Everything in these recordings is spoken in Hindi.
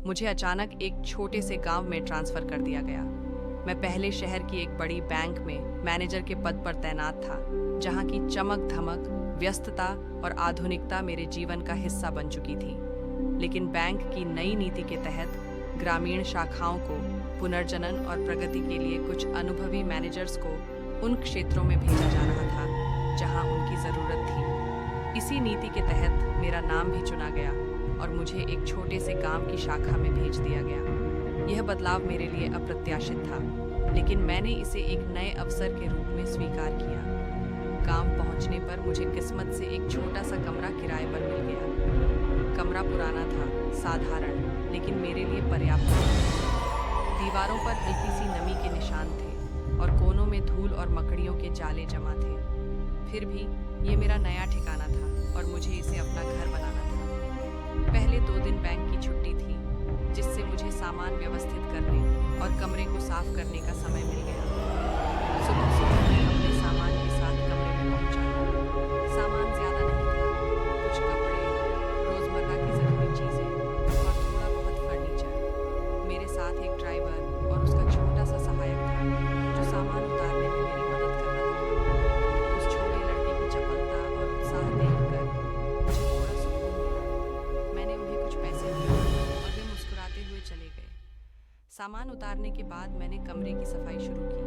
मुझे अचानक एक छोटे से गांव में ट्रांसफ़र कर दिया गया। मैं पहले शहर की एक बड़ी बैंक में मैनेजर के पद पर तैनात था, जहां की चमक धमक, व्यस्तता और आधुनिकता मेरे जीवन का हिस्सा बन चुकी थी। लेकिन बैंक की नई नीति के तहत ग्रामीण शाखाओं को पुनर्जनन और प्रगति के लिए कुछ अनुभवी मैनेजर्स को उन क्षेत्रों में भेजा जा रहा था जहां उनकी ज़रूरत थी। इसी नीति के तहत मेरा नाम भी चुना गया और मुझे एक छोटे से गांव की शाखा में भेज दिया गया। यह बदलाव मेरे लिए अप्रत्याशित था, लेकिन मैंने इसे एक नए अवसर के रूप में स्वीकार किया। गांव पहुंचने पर मुझे किस्मत से एक छोटा सा कमरा किराए पर मिल गया। कमरा पुराना था, साधारण, लेकिन मेरे लिए पर्याप्त था। दीवारों पर हल्की सी नमी के निशान थे और कोनों में धूल और मकड़ियों के जाले जमा थे। फिर भी ये मेरा नया ठिकाना था और मुझे इसे अपना घर बनाना था। पहले 2 दिन बैंक की छुट्टी थी, जिससे मुझे सामान व्यवस्थित करने और कमरे को साफ करने का समय मिल गया। सुबह सुबह मैं अपने सामान के साथ कमरे में पहुंचा। सामान ज्यादा नहीं था, कुछ कपड़े, रोजमर्रा की जरूरी चीजें और थोड़ा बहुत फर्नीचर। मेरे साथ एक ड्राइवर और उसका छोटा सा सहायक था, जो सामान उतारने में मेरी मदद कर रहा था। उस छोटे लड़के की चपलता और उत्साह देखकर मुझे थोड़ा सुकून मिला। मैंने उन्हें कुछ पैसे दिए और वे मुस्कुराते हुए चले गए। सामान उतारने के बाद मैंने कमरे की सफाई शुरू की।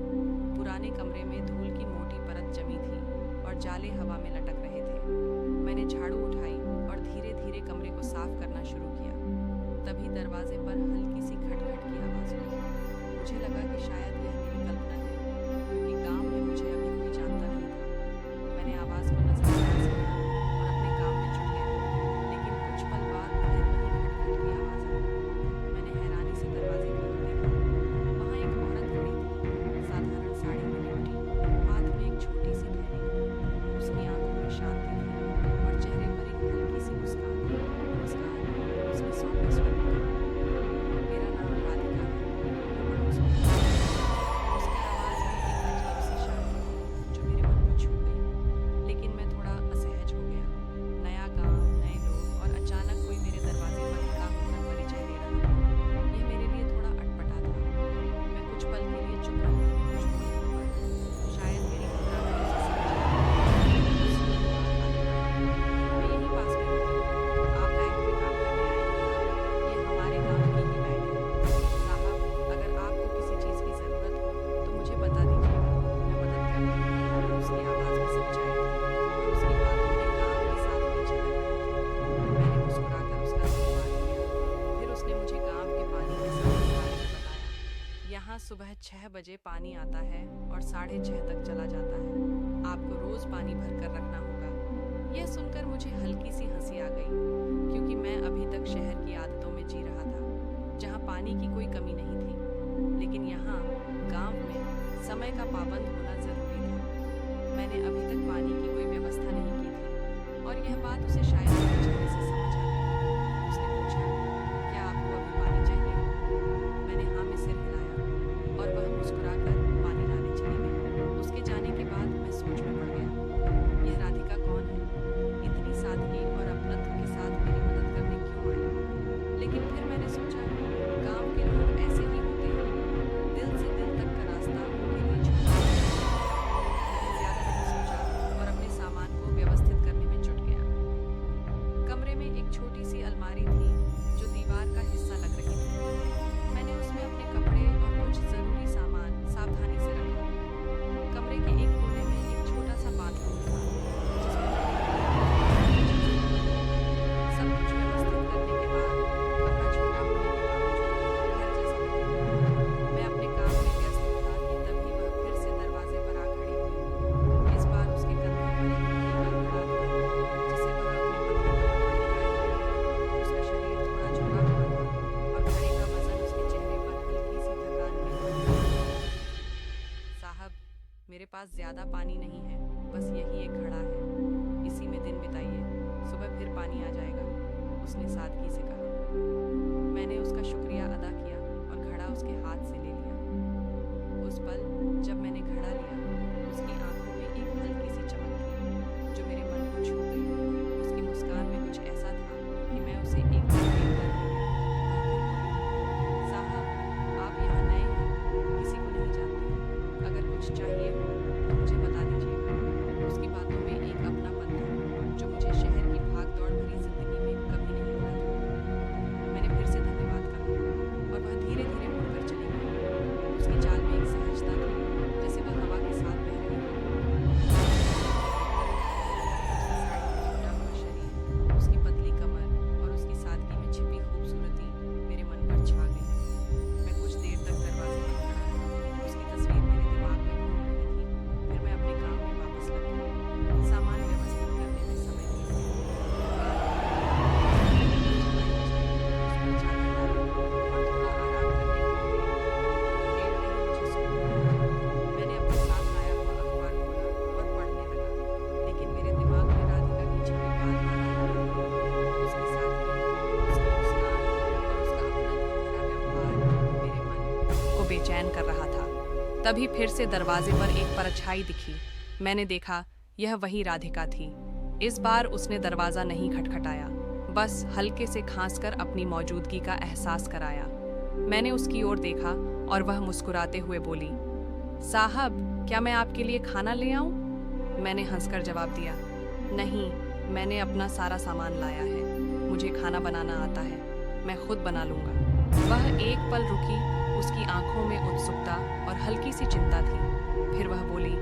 पुराने कमरे में धूल की मोटी परत जमी थी और जाले हवा में लटक रहे थे। मैंने झाड़ू उठाई और धीरे धीरे कमरे को साफ करना शुरू किया। तभी दरवाजे पर हल्की सी खटखट की आवाज़ हुई। मुझे लगा कि शायद यह मेरी कल्पना है, क्योंकि गांव में मुझे अभी कोई जानता नहीं था। मैंने आवाज़ को नजरअंदाज किया और अपने काम में जुट गया। लेकिन कुछ पल बाद फिर वही खटखट की आवाज़ आई। मैंने हैरानी से दरवाजे की ओर देखा। वहाँ एक औरत खड़ी थी, साधारण साड़ी में लिपटी, हाथ में एक छोटी सी थैली। उसकी आंखों में शांति थी और चेहरे पर एक हल्की सी मुस्कान। उसने सौम्य स्वर में कहा, मेरा नाम राधिका है, मैं पड़ोस में रहती हूँ। उसकी आवाज़ में एक अजीब सी शांति थी जो मेरे मन को छू गई। लेकिन मैं थोड़ा असहज हो गया। नया गांव, नए लोग और अचानक कोई मेरे दरवाजे पर खड़ा होकर परिचय दे रहा था। यह मेरे लिए थोड़ा अटपटा था। मैं कुछ पल के लिए चुप रहा, कुछ बोल नहीं पाया। शायद मेरी घबराहट उसे समझ आई। मैं यहीं पास में रहती हूँ, आप बैंक में काम करने आए हैं? ये हमारे गांव की ही बैंक है। साहब, अगर आपको किसी चीज़ की ज़रूरत हो तो मुझे बता दीजिएगा, मैं मदद करूँगी। उसकी आवाज़ में सच्चाई थी और उसकी बातों में गांव की सादगी झलक रही थी। मैंने मुस्कुराकर उसका धन्यवाद किया। फिर उसने मुझे गांव के पानी के साथ के बारे में बताया। यहाँ सुबह 6 बजे पानी आता है और 6:30 तक चला जाता है। आपको रोज़ पानी भर कर रखना होगा। यह सुनकर मुझे हल्की सी हंसी आ गई, क्योंकि मैं अभी तक शहर की आदतों में जी रहा था, जहाँ पानी की कोई कमी नहीं थी। लेकिन यहाँ गांव में समय का पाबंद होना ज़रूरी था। मैंने अभी तक पानी की कोई व्यवस्था नहीं की थी और यह बात उसे शायद मेरे चेहरे से समझ आ गई। उसने पूछा, क्या आपको अभी पानी चाहिए? मैंने हाँ में सिर हिलाया और वह मुस्कुराकर पानी लाने चली गई। उसके जाने के बाद मैं सोच में पड़ गया, यह राधिका कौन है? इतनी सादगी और अपनत्व के साथ मेरी मदद करने क्यों आई? लेकिन फिर मैंने सोचा, गांव के लोग ऐसे ही होते हैं, दिल से दिल तक का रास्ता उनके लिए छोटा होता है। मैंने ज्यादा नहीं सोचा और अपने सामान को व्यवस्थित करने में जुट गया। कमरे में एक छोटी सी अलमारी थी जो दीवार का हिस्सा लग रही थी। मैंने उसमें अपने कपड़े और कुछ जरूरी सामान सावधानी से रखा। कमरे के एक कोने में एक छोटा सा बाथरूम था, जिसमें सब कुछ व्यवस्थित करने के बाद कमरा छोटा होने के बावजूद घर जैसा लगा। मैं अपने काम में व्यस्त था कि तभी वह फिर से दरवाजे पर आ खड़ी हुई। इस बार उसके कंधे पर एक नीला घड़ा था, जिसे वह अपने पत्नी को पकड़ के लाई थी। उसका शरीर थोड़ा झुका हुआ था और घड़े का वजन उसके चेहरे पर हल्की सी थकान की वजह से। साहब, मेरे पास ज्यादा पानी नहीं है, बस यही एक घड़ा है। इसी में दिन बिताइए, सुबह फिर पानी आ जाएगा, उसने सादगी से कहा। मैंने उसका शुक्रिया अदा किया और घड़ा उसके हाथ से ले लिया। उस पल जब मैंने घड़ा लिया, उसकी आंखों में एक हल्की सी चमक थी जो मेरे मन को छू गई। उसकी मुस्कान में कुछ ऐसा था कि मैं उसे एक बार देखकर रह गया। वह फिर बोली, स्कैन कर रहा था। तभी फिर से दरवाजे पर एक परछाई दिखी। मैंने देखा यह वही राधिका थी। इस बार उसने दरवाज़ा नहीं खटखटाया, बस हल्के से खांसकर अपनी मौजूदगी का एहसास कराया। मैंने उसकी ओर देखा और वह मुस्कुराते हुए बोली, साहब, क्या मैं आपके लिए खाना ले आऊं? मैंने हंसकर जवाब दिया, नहीं, मैंने अपना सारा सामान लाया है। मुझे खाना बनाना आता है, मैं खुद बना लूँगा। वह एक पल रुकी, उसकी आंखों में उत्सुकता और हल्की सी चिंता थी। फिर वह बोली,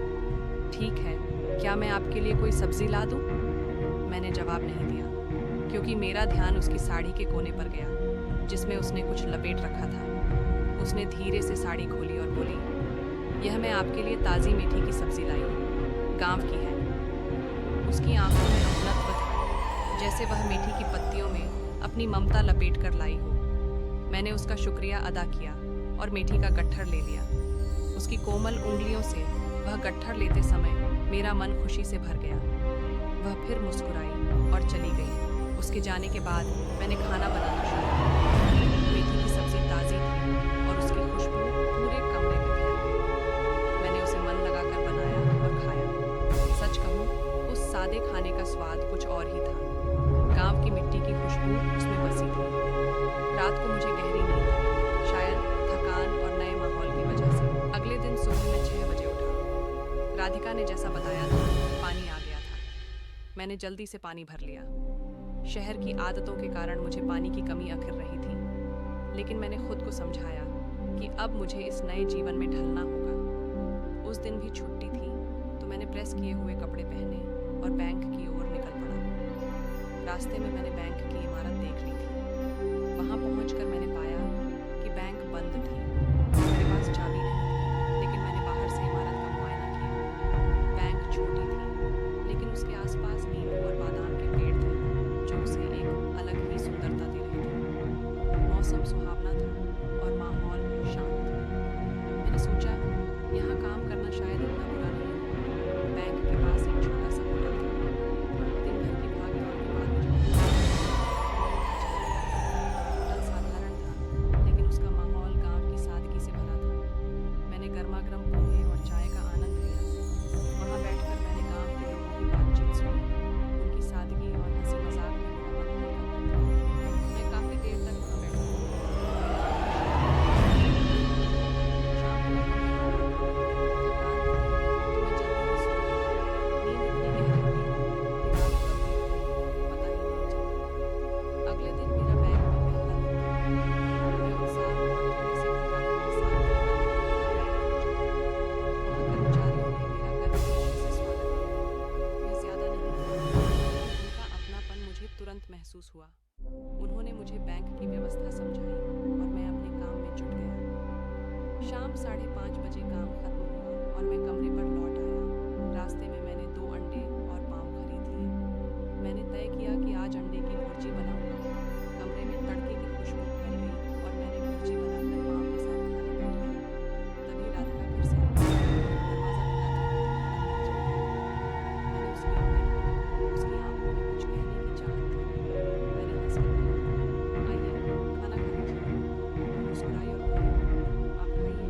ठीक है, क्या मैं आपके लिए कोई सब्जी ला दूं? मैंने जवाब नहीं दिया, क्योंकि मेरा ध्यान उसकी साड़ी के कोने पर गया, जिसमें उसने कुछ लपेट रखा था। उसने धीरे से साड़ी खोली और बोली, यह मैं आपके लिए ताज़ी मेथी की सब्जी लाई हूँ, गाँव की है। उसकी आंखों में अपनत्व था, जैसे वह मेथी की पत्तियों में अपनी ममता लपेट कर लाई हो। मैंने उसका शुक्रिया अदा किया और मेथी का गट्ठर ले लिया। उसकी कोमल उंगलियों से वह गट्ठर लेते समय मेरा मन खुशी से भर गया। वह फिर मुस्कुराई और चली गई। उसके जाने के बाद मैंने खाना बनाना शुरू किया। मेथी की सब्जी ताज़ी थी और उसकी खुशबू पूरे कमरे में फैल गई। मैंने उसे मन लगाकर बनाया और खाया। सच कहूँ, उस सादे खाने का स्वाद कुछ और ही था। गांव की मिट्टी की खुशबू उसमें बसी थी। रात को मुझे गहरी नींद आई, शायद थकान और नए माहौल की वजह से। अगले दिन सुबह मैं 6 बजे उठा। राधिका ने जैसा बताया था, पानी आ गया था। मैंने जल्दी से पानी भर लिया। शहर की आदतों के कारण मुझे पानी की कमी अखर रही थी, लेकिन मैंने खुद को समझाया कि अब मुझे इस नए जीवन में ढलना होगा। उस दिन भी छुट्टी थी, तो मैंने प्रेस किए हुए कपड़े पहने और बैंक की ओर निकल पड़ा। रास्ते में मैंने बैंक की इमारत देख ली थी। वहां पहुंचकर मैंने पाया कि बैंक बंद थी। मेरे पास चाबी नहीं थी, लेकिन मैंने बाहर से इमारत का मुआयना किया। बैंक छोटी थी, लेकिन उसके आसपास नींबू और बादाम के पेड़ थे, जो उसे एक अलग ही सुंदरता दे रहे थे। मौसम सुहावना था और माहौल शांत। मैंने सोचा, यहाँ काम करना शायद इतना बुरा नहीं है। बैंक के पास एक छोटा सा होटल था। दिन भर की भाग दौड़ के बाद मुझे होटल साधारण था, लेकिन उसका माहौल गांव की सादगी से भरा था। मैंने गर्मा गर्म पोहे और चाय का आनंद लिया। वहां बैठकर मैंने गांव के लोगों की बातचीत सुनी। उनकी सादगी और हंसी मजाक ने मेरा मन हल्का कर दिया। मैं काफी देर तक वहां बैठी रही। शाम को मैं कमरे में आ गई। थकान थी, तो मैं जल्दी ही सो गई। नींद इतनी गहरी थी कि रात कब बीत गई, पता ही नहीं चला। अगले दिन मेरा बैंक में पहला दिन था। मैं उत्साह और थोड़ी सी घबराहट के साथ बैंक पहुंची। वहाँ कर्मचारियों ने मेरा गर्म जोशी से स्वागत किया। मैं ज्यादा नहीं थी, लेकिन उनका अपनापन मुझे तुरंत महसूस हुआ। उन्होंने मुझे बैंक की व्यवस्था समझाई और मैं अपने काम में जुट गया। शाम 5:30 बजे काम खत्म हुआ और मैं कमरे पर लौट आया। रास्ते में मैंने 2 अंडे और पाव खरीद लिए। मैंने तय किया कि आज अंडे की भुर्जी बनाऊंगा। कमरे में तड़के की खुशबू फैल गई और मैंने भुर्जी बनाकर पाव के साथ खाने बैठ गया। तभी राधिका फिर से आ गई। दरवाज़ा खुला था, अंदर चली आई। मैंने उसकी ओर देखा। उसकी आंखों में कुछ कहने की चाहत थी। मैंने हंसकर कहा, आइए, खाना खा लीजिए। वो मुस्कुराई और बोली, आप खाइए।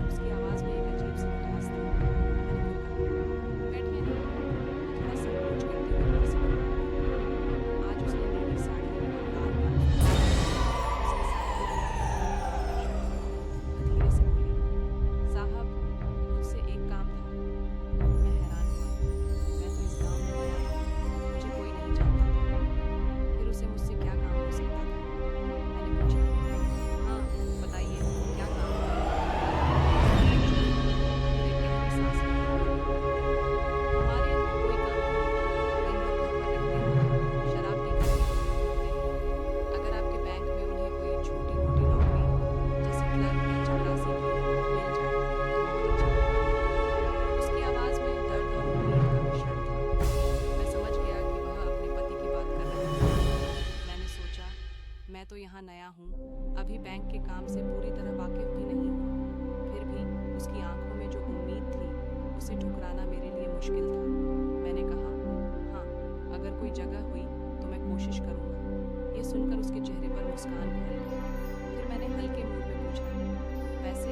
उसकी आवाज़ में एक अजीब सी मिठास थी। मैंने फिर कहा, बैठिए ना। वो थोड़ा संकोच करती हुई कुर्सी पर बैठ गई। आज उसने नीली साड़ी और लाल बाल उसके साथ वह धीरे से बोली, साहब, मुझसे एक काम था। मैं हैरान हुआ। मैं तो इस गांव में नया हूँ, मुझे कोई नहीं जानता था। फिर उसे मुझसे क्या काम हो सकता था? मैंने पूछा, हाँ, बताइए, क्या काम है? फिर एक गहरी सांस ली और बोली, हमारे यहाँ कोई काम नहीं। दिन भर घर पर रहते हैं, शराब पीकर घूमते हैं। अगर आपके बैंक में उन्हें कोई छोटी मोटी नौकरी, जैसे क्लर्क या चपरासी की मिल जाए, तो बहुत अच्छा होगा। उसकी आवाज़ में दर्द और उम्मीद का मिश्रण था। मैं समझ गया कि वह अपने पति की बात कर रही थी। मैंने सोचा, मैं तो यहाँ नया हूँ, अभी बैंक के काम से पूरी तरह वाकिफ भी नहीं हूँ। फिर भी उसकी आंखों में जो उम्मीद थी, उसे ठुकराना मेरे लिए मुश्किल था। मैंने कहा, हाँ, अगर कोई जगह हुई तो मैं कोशिश करूँगा। ये सुनकर उसके चेहरे पर मुस्कान फैल गई। फिर मैंने हल्के मूड में पूछा, वैसे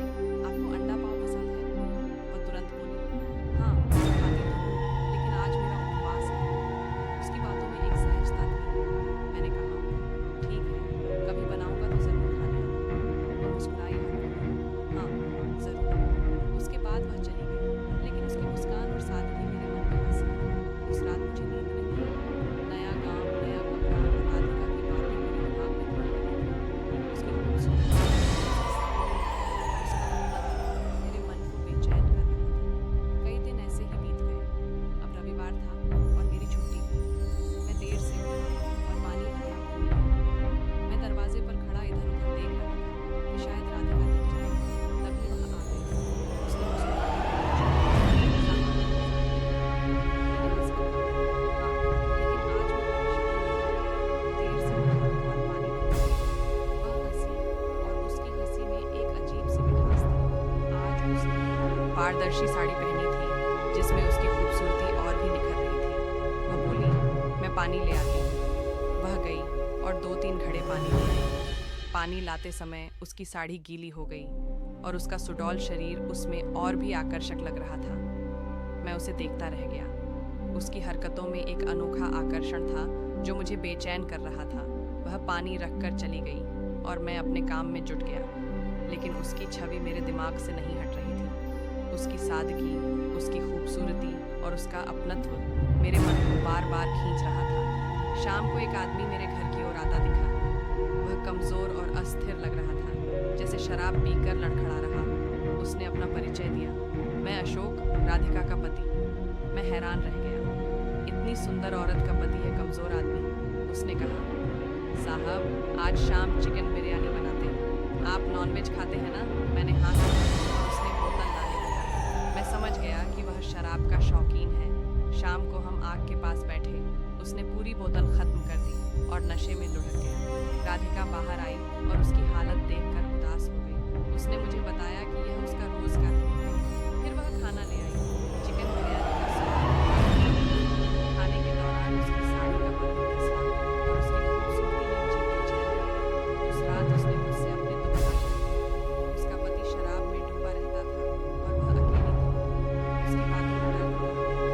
पारदर्शी साड़ी पहनी थी जिसमें उसकी खूबसूरती और भी निखर रही थी। वह बोली, मैं पानी ले आती हूँ। वह गई और 2-3 घड़े पानी ले आई। पानी लाते समय उसकी साड़ी गीली हो गई और उसका सुडौल शरीर उसमें और भी आकर्षक लग रहा था। मैं उसे देखता रह गया। उसकी हरकतों में एक अनोखा आकर्षण था जो मुझे बेचैन कर रहा था। वह पानी रखकर चली गई और मैं अपने काम में जुट गया, लेकिन उसकी छवि मेरे दिमाग से नहीं हट रही थी। उसकी सादगी, उसकी खूबसूरती और उसका अपनत्व मेरे मन को बार बार खींच रहा था। शाम को एक आदमी मेरे घर की ओर आता दिखा। वह कमज़ोर और अस्थिर लग रहा था, जैसे शराब पीकर लड़खड़ा रहा। उसने अपना परिचय दिया, मैं अशोक, राधिका का पति। मैं हैरान रह गया। इतनी सुंदर औरत का पति है कमज़ोर आदमी। उसने कहा, साहब आज शाम चिकन बिरयानी बनाते हैं, आप नॉनवेज खाते हैं ना? मैंने हाँ कहा और उसने बोतल लाने लगा। मैं समझ गया कि वह शराब का शौकीन है। शाम को हम आग के पास बैठे। उसने पूरी बोतल खत्म कर दी और नशे में लुढ़क गया। राधिका बाहर आई और उसकी हालत देखकर उदास हो गई। उसने मुझे बताया कि यह उसका रोज का है। फिर वह खाना ले आई, चिकन बिरयानी का स्वाद। खाने के दौरान उसकी साड़ी का बंद फिसला और उसकी खूबसूरती ने मुझे बेचैन कर दिया। उस रात उसने मुझसे अपने दुख साझा। उसका पति शराब में डूबा रहता था और वह अकेली थी। उसकी बातों में डर था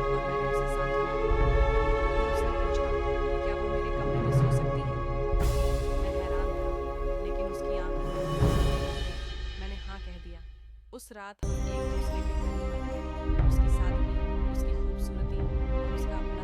और मैंने उसे सांत्वना दी। फिर उसने पूछा कि क्या वो मेरे कमरे में सो सकती है। मैं हैरान था, लेकिन उसकी आंखों में मैंने हाँ कह दिया। उस रात हम एक दूसरे के करीब आ गए। उसकी सादगी, उसकी खूबसूरती और उसका अपना